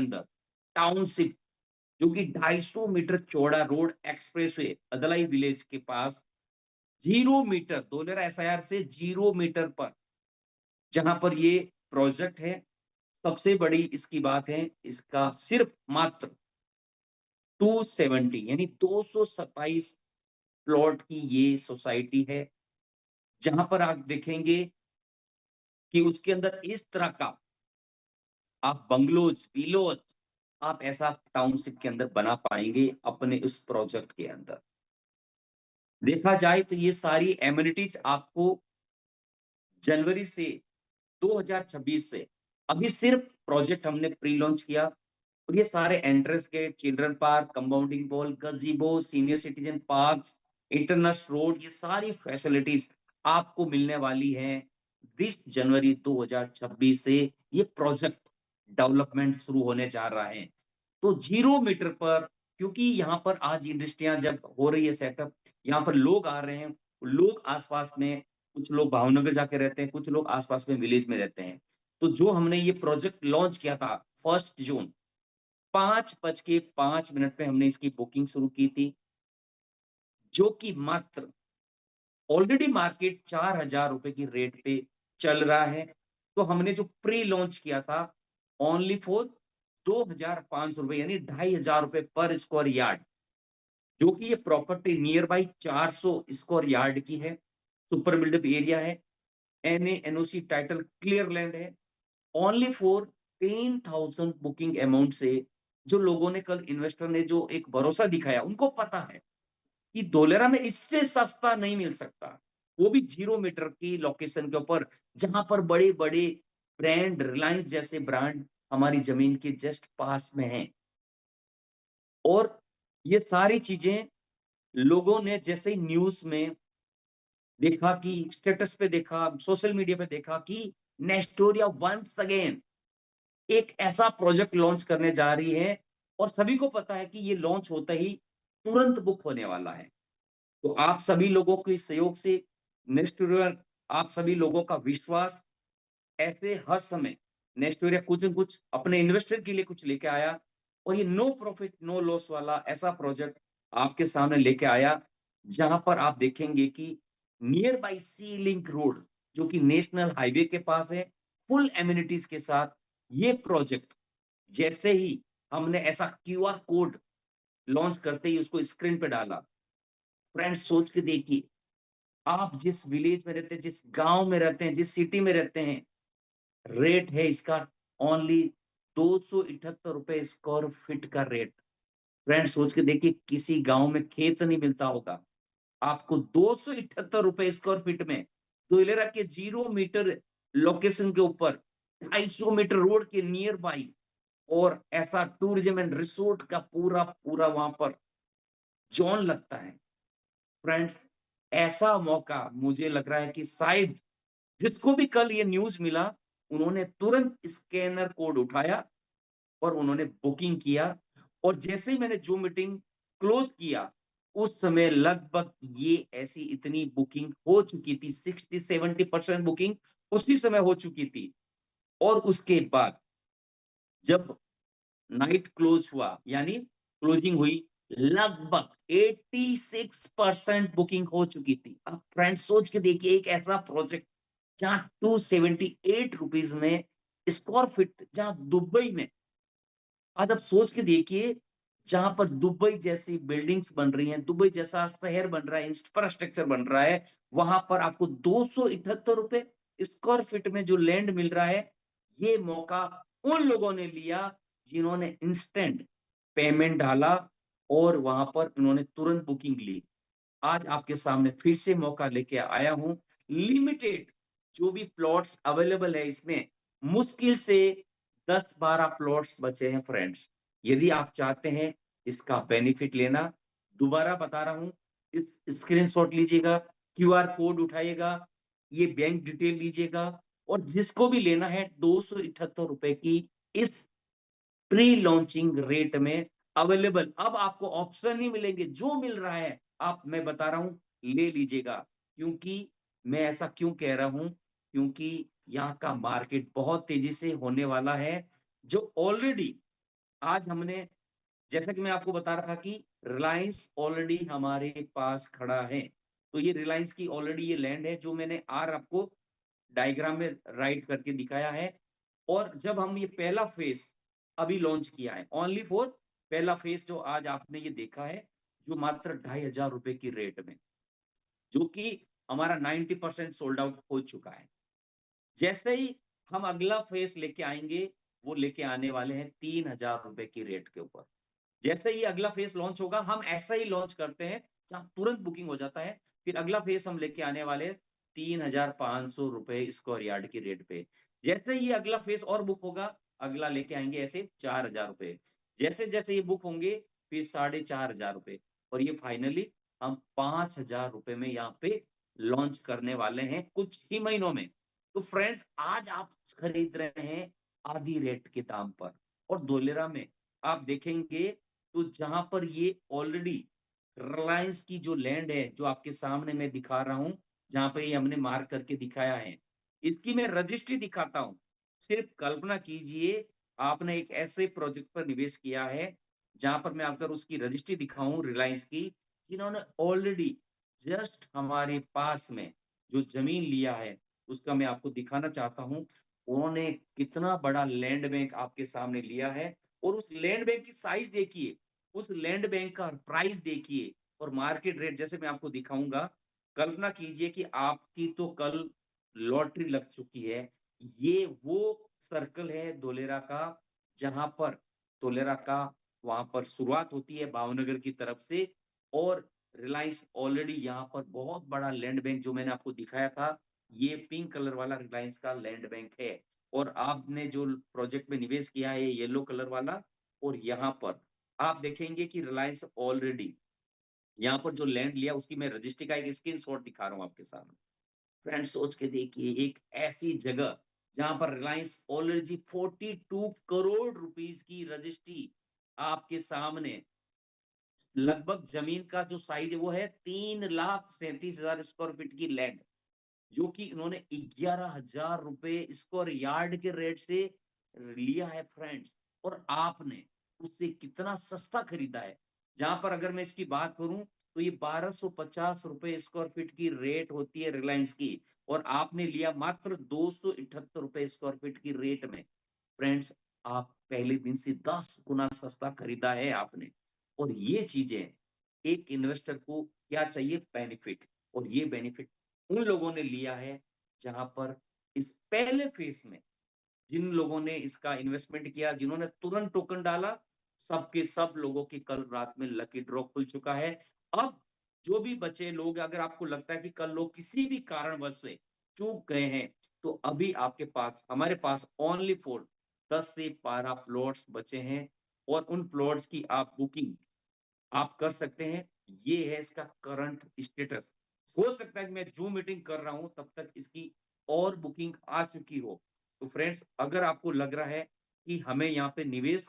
अंदर टाउनशिप, जो कि 250 मीटर चौड़ा रोड एक्सप्रेसवे अदलाई विलेज के पास 0 मीटर धोलेरा एसआईआर से 0 मीटर पर जहां पर ये प्रोजेक्ट है। सबसे बड़ी इसकी बात है, इसका सिर्फ मात्र 270 यानी 227 प्लॉट की ये सोसाइटी है, जहां पर आप देखेंगे कि उसके अंदर इस तरह का आप बंगलोज, विलोज आप ऐसा टाउनशिप के अंदर बना पाएंगे अपने इस प्रोजेक्ट के अंदर। देखा जाए तो ये सारी एमिनिटीज आपको जनवरी से 2026 से अभी सिर्फ प्रोजेक्ट हमने प्री लॉन्च किया और ये सारे entrance gate, children park, compounding wall, gazebo, senior citizen parks, international road, ये सारी फैसिलिटीज आपको मिलने वाली हैं 20 जनवरी 2026 से। ये प्रोजेक्ट डेवलपमेंट शुरू होने जा रहा है। तो 0 मीटर पर, क्योंकि यहाँ पर आज इंडस्ट्रियां जब हो रही है सेटअप, यहाँ पर लोग आ रहे हैं, लोग आसपास में, कुछ लोग भावनगर जाके रहते हैं, कुछ लोग आसपास में विलेज में रहते हैं। तो जो हमने ये प्रोजेक्ट लॉन्च किया था 1 जून, 5:05 पे हमने इसकी बुकिंग शुरू की थी, जो कि मात्र ऑलरेडी मार्केट 4,000 रुपए की रेट पे चल रहा है। तो हमने जो प्री लॉन्च किया था ओनली फॉर 2,500 रुपए यानी 2,500 रुपए पर स्क्वायर यार्ड, जो कि ये property near by 400 square yard की है, सुपर बिल्डअप एरिया है, NA NOC title clear land है, ओनली फॉर 10,000 बुकिंग अमाउंट से। जो लोगों ने कल इन्वेस्टर ने जो एक भरोसा दिखाया, उनको पता है कि धोलेरा में इससे सस्ता नहीं मिल सकता, वो भी 0 मीटर की लोकेशन के ऊपर, जहां पर बड़े बड़े ब्रांड, रिलायंस जैसे ब्रांड हमारी जमीन के जस्ट पास में हैं। और ये सारी चीजें लोगों ने जैसे ही न्यूज में देखा, कि स्टेटस पे देखा, सोशल मीडिया पे देखा कि नेस्टोरिया वंस अगेन एक ऐसा प्रोजेक्ट लॉन्च करने जा रही है, और सभी को पता है कि ये लॉन्च होता ही तुरंत बुक होने वाला है। तो आप सभी लोगों के सहयोग से, नेस्टोरिया, आप सभी लोगों का विश्वास, ऐसे हर समय नेस्टोरिया कुछ न कुछ अपने इन्वेस्टर के लिए कुछ लेके आया, और ये नो प्रॉफिट नो लॉस वाला ऐसा प्रोजेक्ट आपके सामने लेके आया, जहां पर आप देखेंगे कि near by sea link road, जो कि नेशनल हाईवे के पास है, फुल एमिनिटीज के साथ ये प्रोजेक्ट। जैसे ही हमने ऐसा क्यूआर कोड लॉन्च करते ही उसको स्क्रीन पे डाला, फ्रेंड्स सोच के देखिए, आप जिस विलेज में रहते हैं, जिस गांव में रहते हैं, जिस सिटी में रहते हैं, रेट है इसका ओनली 278 रुपए स्क्वायर फीट का रेट। फ्रेंड्स सोच के देखिए, किसी गांव में खेत नहीं मिलता होगा, आपको 278 रुपए स्क्वायर फीट में धोलेरा के 0 मीटर लोकेशन के ऊपर 250 मीटर रोड के नियर बाई, और ऐसा टूरिज्म एंड रिसोर्ट का पूरा पूरा वहां पर जोन लगता है। फ्रेंड्स, ऐसा मौका मुझे लग रहा है कि शायद जिसको भी कल ये न्यूज मिला, उन्होंने तुरंत स्कैनर कोड उठाया और उन्होंने बुकिंग किया। और जैसे ही मैंने जूम मीटिंग क्लोज किया, उस समय लगभग ये ऐसी इतनी बुकिंग हो चुकी थी, 60-70% बुकिंग उसी समय हो चुकी थी। और उसके बाद जब नाइट क्लोज हुआ, यानी क्लोजिंग हुई, लगभग 86% बुकिंग हो चुकी थी। अब फ्रेंड्स सोच के देखिए, एक ऐसा प्रोजेक्ट जहां 278 में स्क्वायर फीट, जहां दुबई में, आज आप सोच के देखिए, जहां पर दुबई जैसी बिल्डिंग्स बन रही हैं, दुबई जैसा शहर बन रहा है, इंफ्रास्ट्रक्चर बन रहा है, वहां पर आपको 278 रुपए स्क्वायर फीट में जो लैंड मिल रहा है। ये मौका उन लोगों ने लिया जिन्होंने इंस्टेंट पेमेंट डाला, और वहां पर उन्होंने तुरंत बुकिंग ली। आज आपके सामने फिर से मौका लेके आया हूं। लिमिटेड जो भी प्लॉट्स अवेलेबल है इसमें, मुश्किल से 10-12 प्लॉट्स बचे हैं फ्रेंड्स। यदि आप चाहते हैं इसका बेनिफिट लेना, दोबारा बता रहा हूं, इस स्क्रीनशॉट लीजिएगा, क्यूआर कोड उठाइएगा, ये बैंक डिटेल लीजिएगा, और जिसको भी लेना है 278 रुपए की इस प्री लॉन्चिंग रेट में अवेलेबल। अब आपको ऑप्शन नहीं मिलेंगे, जो मिल रहा है आप, मैं बता रहा हूं, ले लीजिएगा। क्योंकि मैं ऐसा क्यों कह रहा हूं, क्योंकि यहाँ का मार्केट बहुत तेजी से होने वाला है। जो ऑलरेडी आज हमने, जैसा कि मैं आपको बता रहा था कि रिलायंस ऑलरेडी हमारे पास खड़ा है। तो ये रिलायंस की ऑलरेडी ये लैंड है जो मैंने आर आपको डायग्राम में राइट करके दिखाया है। और जब हम ये पहला फेज़ अभी लॉन्च किया है, ओनली फॉर पहला फेज़ जो आज आपने ये देखा है, जो मात्र ₹2500 की रेट में, जो कि हमारा 90% सोल्ड आउट हो चुका है। जैसे ही हम अगला फेज़ लेके आएँगे, वो लेके आने वाले हैं ₹3000 की रेट के ऊपर। जैसे ही अगला फेज़ लॉन्च होगा, हम ऐसा ही लॉन्च करते हैं, जहाँ तुरंत बुकिंग हो जाता है। फिर अगला फेज़ हम लेके आने वाले हैं ₹3500 स्क्वायर यार्ड की रेट पे। जैसे ही अगला फेज़ और बुक होगा, अगला लेके आएँगे ऐसे ₹4000। जैसे-जैसे ये बुक होंगे, फिर ₹4500 और ये फाइनली हम ₹5000 में यहाँ पे लॉन्च करने वाले हैं कुछ ही महीनों में। तो फ्रेंड्स, आज आप खरीद रहे हैं आधी रेट के दाम पर, और धोलेरा में आप देखेंगे तो जहाँ पर ये ऑलरेडी रिलायंस की जो लैंड है, जो आपके सामने मैं दिखा रहा हूँ, जहाँ पे ये हमने मार्क करके दिखाया है, इसकी मैं रजिस्ट्री दिखाता हूँ। सिर्फ कल्पना कीजिए, आपने एक ऐसे प्रोजेक्ट पर निवेश किया है, जहाँ पर मैं अगर उसकी रजिस्ट्री दिखाऊँ रिलायंस की, जिन्होंने ऑलरेडी जस्ट हमारे पास में जो ज़मीन लिया है, उसका मैं आपको दिखाना चाहता हूँ। उन्होंने कितना बड़ा लैंड बैंक आपके सामने लिया है, और उस लैंड बैंक की साइज़ देखिए, उस लैंड बैंक का प्राइस देखिए, और मार्केट रेट जैसे मैं आपको दिखाऊँगा। कल्पना कीजिए कि आपकी तो कल लॉटरी लग चुकी है। ये वो सर्कल है धोलेरा का, जहाँ पर धोलेरा का वहाँ पर शुरुआत होती है भावनगर की तरफ से, और रिलायंस ऑलरेडी यहाँ पर बहुत बड़ा लैंड बैंक जो मैंने आपको दिखाया था, ये पिंक कलर वाला रिलायंस का लैंड बैंक है। और आपने जो प्रोजेक्ट में निवेश किया है, ये येलो कलर वाला, और यहाँ पर आप देखेंगे कि रिलायंस ऑलरेडी यहाँ पर जो लैंड लिया, उसकी मैं रजिस्ट्री का एक स्क्रीनशॉट दिखा रहा हूँ आपके सामने। फ्रेंड्स, सोच के देखिए, एक ऐसी जगह जहाँ पर रिलायंस ऑलरेडी 42 करोड़ रुपीस की रजिस्ट्री आपके सामने, लगभग जमीन का जो साइज है वो है 3,37,000 स्क्वायर फीट की लैंड, जो कि इन्होंने ₹11,000 स्क्वायर यार्ड के रेट से लिया है फ्रेंड्स। और आपने उससे कितना सस्ता खरीदा है। जहां पर अगर मैं इसकी बात करूं, तो ये ₹1250 स्क्वायर फीट की रेट होती है रिलायंस की, और आपने लिया मात्र ₹278 स्क्वायर फीट की रेट में। फ्रेंड्स, आप पहले दिन से 10 गुना सस्ता खरीदा है आपने। और ये चीजें, एक इन्वेस्टर को क्या चाहिए? बेनिफिट। और ये बेनिफिट उन लोगों ने लिया है, जहां पर इस पहले फेज में जिन लोगों ने इसका इन्वेस्टमेंट किया, जिन्होंने तुरंत टोकन डाला, सबके सब लोगों की कल रात में लकी ड्रॉ खुल चुका है। अब जो भी बचे लोग, अगर आपको लगता है कि कल लोग किसी भी कारणवश से चूक गए हैं, तो अभी आपके पास, हमारे पास ओनली फॉर 10 से 12 प्लॉट्स बचे हैं, और उन प्लॉट्स की आप बुकिंग आप कर सकते हैं। ये है इसका करंट स्टेटस। हो सकता है कि मैं ज़ूम मीटिंग कर रहा हूँ, तब तक इसकी और बुकिंग आ चुकी हो। तो फ्रेंड्स, अगर आपको लग रहा है कि हमें यहाँ पे निवेश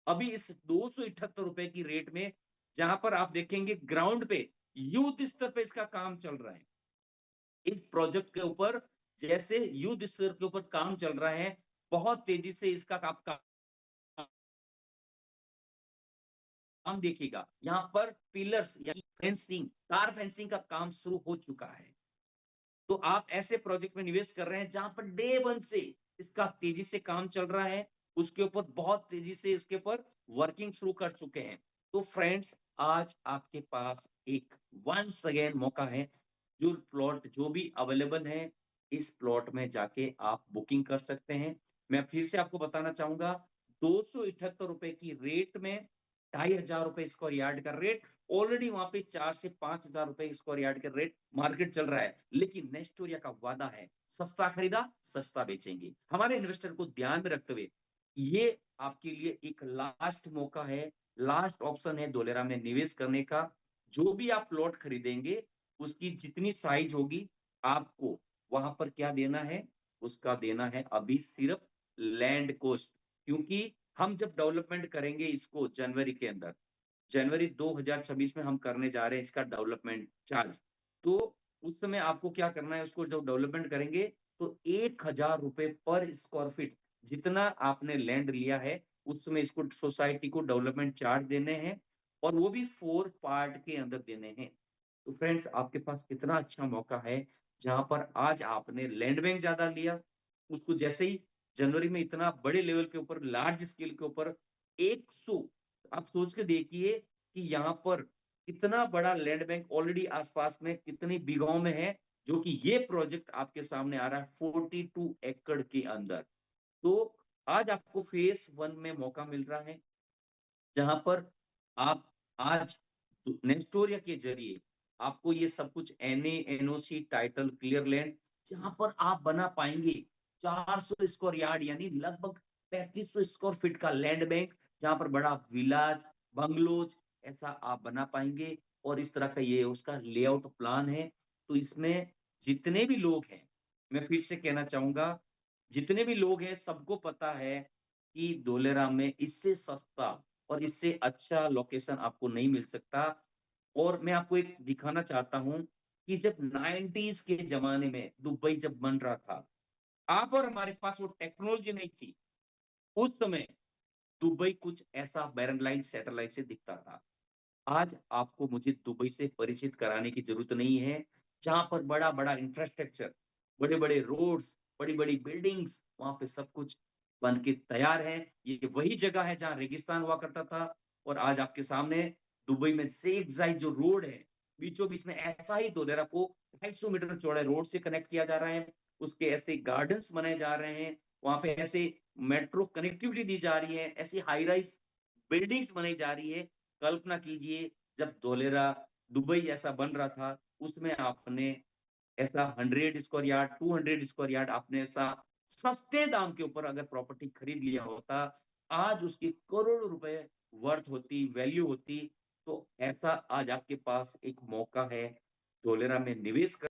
अभी इस ₹278 की रेट में, जहाँ पर आप देखेंगे ग्राउंड पे युद्ध स्तर पे इसका काम चल रहा है। इस प्रोजेक्ट के ऊपर जैसे युद्ध स्तर के ऊपर काम चल रहा है, बहुत तेज़ी से इसका आप काम देखिएगा। यहाँ पर पिलर्स यानी फेंसिंग, तार फेंसिंग का काम शुरू हो चुका है। तो आप ऐसे प्रोजेक्ट में निवेश कर रहे हैं जहां पर डे वन से इसका तेजी से काम चल रहा है, उसके ऊपर बहुत तेजी से इसके ऊपर वर्किंग शुरू कर चुके हैं। तो फ्रेंड्स, आज आपके पास एक वंस अगेन मौका है। जो प्लॉट जो भी अवेलेबल है, इस प्लॉट में जाके आप बुकिंग कर सकते हैं। मैं फिर से आपको बताना चाहूंगा, ₹278 की रेट में ₹2500 स्क्वायर यार्ड का रेट, ऑलरेडी वहां पे 4 से ₹5000 स्क्वायर यार्ड का रेट मार्केट चल रहा है। लेकिन नेस्टोरिया का वादा है, सस्ता खरीदा सस्ता बेचेंगे। हमारे इन्वेस्टर को ध्यान में रखते हुए, ये आपके लिए एक लास्ट मौका है, लास्ट ऑप्शन है धोलेरा में निवेश करने का। जो भी आप प्लॉट खरीदेंगे, उसकी जितनी साइज होगी, आपको वहां पर क्या देना है? उसका देना है अभी सिर्फ लैंड कोस्ट। क्योंकि हम जब डेवलपमेंट करेंगे इसको जनवरी के अंदर, जनवरी 2026 में हम करने जा रहे हैं इसका डेवलपमेंट चार्ज। तो उस समय आपको क्या करना है, उसको जब डेवलपमेंट करेंगे, तो ₹1000 पर स्क्वायर फीट जितना आपने लैंड लिया है, उसमें इसको सोसाइटी को डेवलपमेंट चार्ज देने हैं और वो भी 4 पार्ट के अंदर देने हैं। तो फ्रेंड्स आपके पास कितना अच्छा मौका है, जहाँ पर आज आपने लैंड बैंक ज़्यादा लिया, उसको जैसे ही जनवरी में इतना बड़े लेवल के ऊपर लार्ज स्केल के ऊपर 100 आप सोच के देखिए कि यहाँ पर कितना बड़ा लैंड बैंक ऑलरेडी आस-पास में कितनी बीघाओं में है, जो कि ये प्रोजेक्ट आपके सामने आ रहा है 42 एकड़ के अंदर। तो आज आपको फेज़ 1 में मौका मिल रहा है, जहाँ पर आप आज नेस्टोरिया के ज़रिए आपको ये सब कुछ NA, NOC, title, clear land जहाँ पर आप बना पाएँगे 400 स्क्वायर यार्ड यानी लगभग 3500 स्क्वायर फीट का लैंड बैंक, जहाँ पर बड़ा विलाज, बंगलोज़ ऐसा आप बना पाएँगे और इस तरह का ये उसका लेआउट प्लान है। तो इसमें जितने भी लोग हैं, मैं फिर से कहना चाहूँगा, जितने भी लोग हैं सबको पता है कि धोलेरा में इससे सस्ता और इससे अच्छा लोकेशन आपको नहीं मिल सकता। और मैं आपको एक दिखाना चाहता हूँ कि जब 90s के ज़माने में दुबई जब बन रहा था, आप और हमारे पास वो टेक्नोलॉज़ी नहीं थी। उस समय दुबई कुछ ऐसा बैरन लाइन सैटेलाइट से दिखता था। आज आपको मुझे दुबई से परिचित कराने की ज़रूरत नहीं है, जहाँ पर बड़ा-बड़ा इंफ्रास्ट्रक्चर, बड़े-बड़े रोड्स, बड़ी-बड़ी बिल्डिंग्स, वहाँ पे सब कुछ बन के तैयार है। ये वही जगह है जहाँ रेगिस्तान हुआ करता था और आज आपके सामने दुबई में शेख ज़ायद जो रोड है, बीचों-बीच में ऐसा ही धोलेरा को 250 मीटर चौड़े रोड से कनेक्ट किया जा रहा है। उसके ऐसे गार्डन्स बनाए जा रहे हैं, वहाँ पे ऐसे मेट्रो कनेक्टिविटी दी जा रही है, ऐसी हाई राइज़ बिल्डिंग्स बनाई जा रही है। कल्पना कीजिए जब धोलेरा दुबई ऐसा बन रहा था, उसमें आपने ऐसा 100 स्क्वायर यार्ड, 200 स्क्वायर यार्ड आपने ऐसा सस्ते दाम के ऊपर अगर प्रॉपर्टी खरीद लिया होता, आज उसकी करोड़ों रुपए वर्थ होती, वैल्यू होती। तो ऐसा आज आपके पास एक मौका है धोलेरा में निवेश